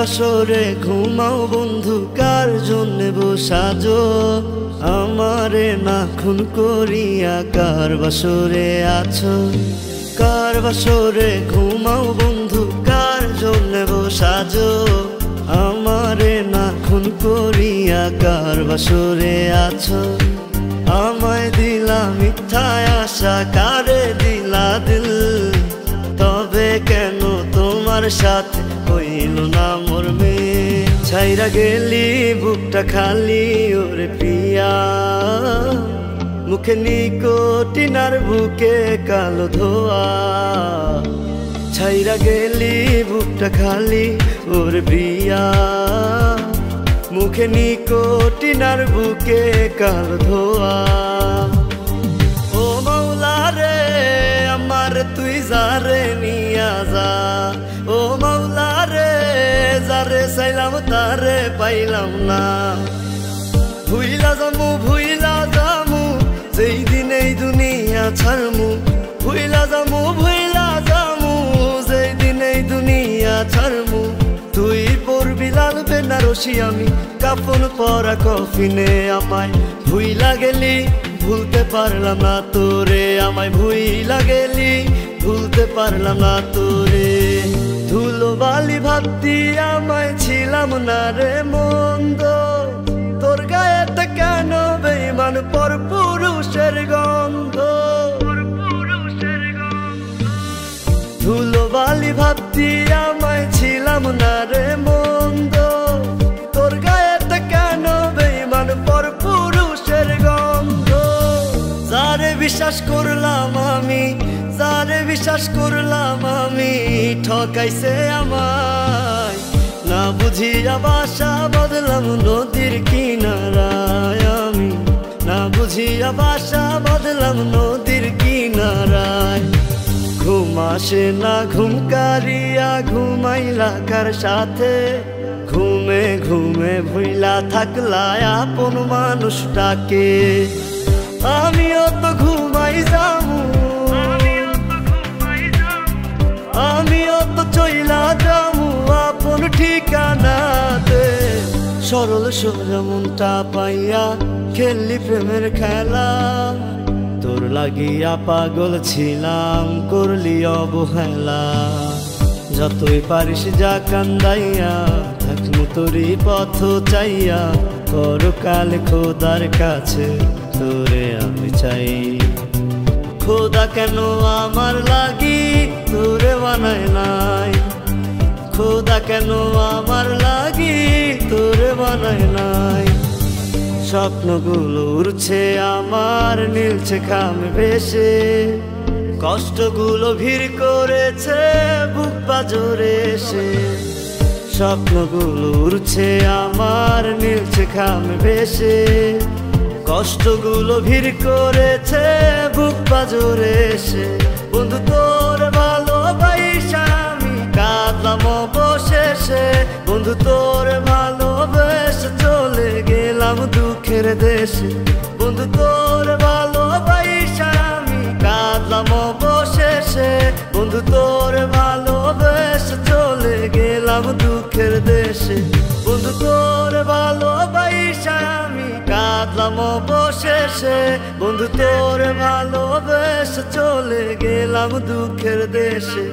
বাসরে ঘুমাও বন্ধু, কার জন্যে বসাজো আমারে না খুন করিয়া? কার বাসরে আছো? কার বাসরে ঘুমাও বন্ধু, কার জন্যে বসাজো আমারে না খুন করিয়া? কার বাসরে আছো? আমায় দিলা মিথ্যায় আশা, কারে দিলা দিল? তবে কেন তোমার সাথে হইল না মোর মেয়ে? ছাইরা গেলি বুকটা খালি ওরে প্রিয়া, মুখে নিকোটিন আর বুকে কালো ধোয়া। ছাইরা গেলি বুকটা খালি ওরে প্রিয়া, মুখে নিকোটিন আর বুকে কালো ধোয়া। ও মাওলা রে আমার তুই যারে নিয়া যা, ও মাওলা রে যারে চাইলাম তারে পাইলাম না। ভুইলা যামু যেই দিন এই দুনিয়া ছাড়মু, ভুইলা যামু যেই দিন এই দুনিয়া ছাড়মু। তুই পড়বি লাল বেনারসি, আমি কাফন পরা কফিনে। আমায় ভুইলা গেলি ভুলতে পারলাম না তোরে, আমায় ভুইলা গেলি ভুলতে পারলাম না তোরে। ধুলো বালি ভাবতি আমায় ছিলাম না রে মন্দ, তোর গায়েতে কেন বেঈমান পর পুরুষের গন্ধ? ধুলো বালি ভাবতি আমায় ছিলাম না রে মন্দ, তোর গায়েতে কেন বেঈমান পর পুরুষের গন্ধ? যারে বিশ্বাস করলাম আমি, যারে বিশ্বাস করলাম আমি, ঠকাইছে আমায়। না বুঝিয়া বাসা বদলাম নদীর কিনারায় আমি, না বুঝিয়া বাসা বদলাম নদীর কিনারায়। ঘুম আসে না ঘুম কারিয়া ঘুমাইলা কার সাথে? ঘুমে ঘুমে ভুইলা থাকলা আপন মানুষটাকে। আমিও তো ঘুমাই যামু, আমিও তো চইলা যামু আপন ঠিকানাতে। সরল সোজা মনটা পাইয়া খেললি প্রেমের খেলা, তোর লাগিয়া পাগল ছিলাম করলি অবহেলা। যতই পারিস যা কান্দাইয়া থাকমু তোরই পথ চাইয়া, পরকাল খোদার কাছে তোরে আমি চাই। খোদা কেন আমার লাগি তোরে বানায় নাই? খোদা কেন আমার লাগি তোরে বানায় নাই? স্বপ্নগুলো উড়ছে আমার নীলছে খামে ভেসে, কষ্টগুলো ভিড় করেছে বুক পাজরে এসে। স্বপ্নগুলো উড়ছে আমার নীলছে খামে ভেসে, কষ্টগুলো ভিড় করেছে বুক পাজরে এসে। বন্ধু তোর ভালোবাসা আমি কাঁদলাম অবশেষে, বন্ধু তোর ভালোবেসে চলে গেলাম দুঃখের দেশে। বন্ধু তোর ভালোবাসা আমি কাঁদলাম অবশেষে, বন্ধু তোর ভালোবেসে চলে গেলাম দুঃখের দেশে। বন্ধু তোর ভালোবাসা আমি কাঁদলাম অবশেষে, বন্ধু তোর ভালোবেসে চলে গেলাম দুঃখের দেশে।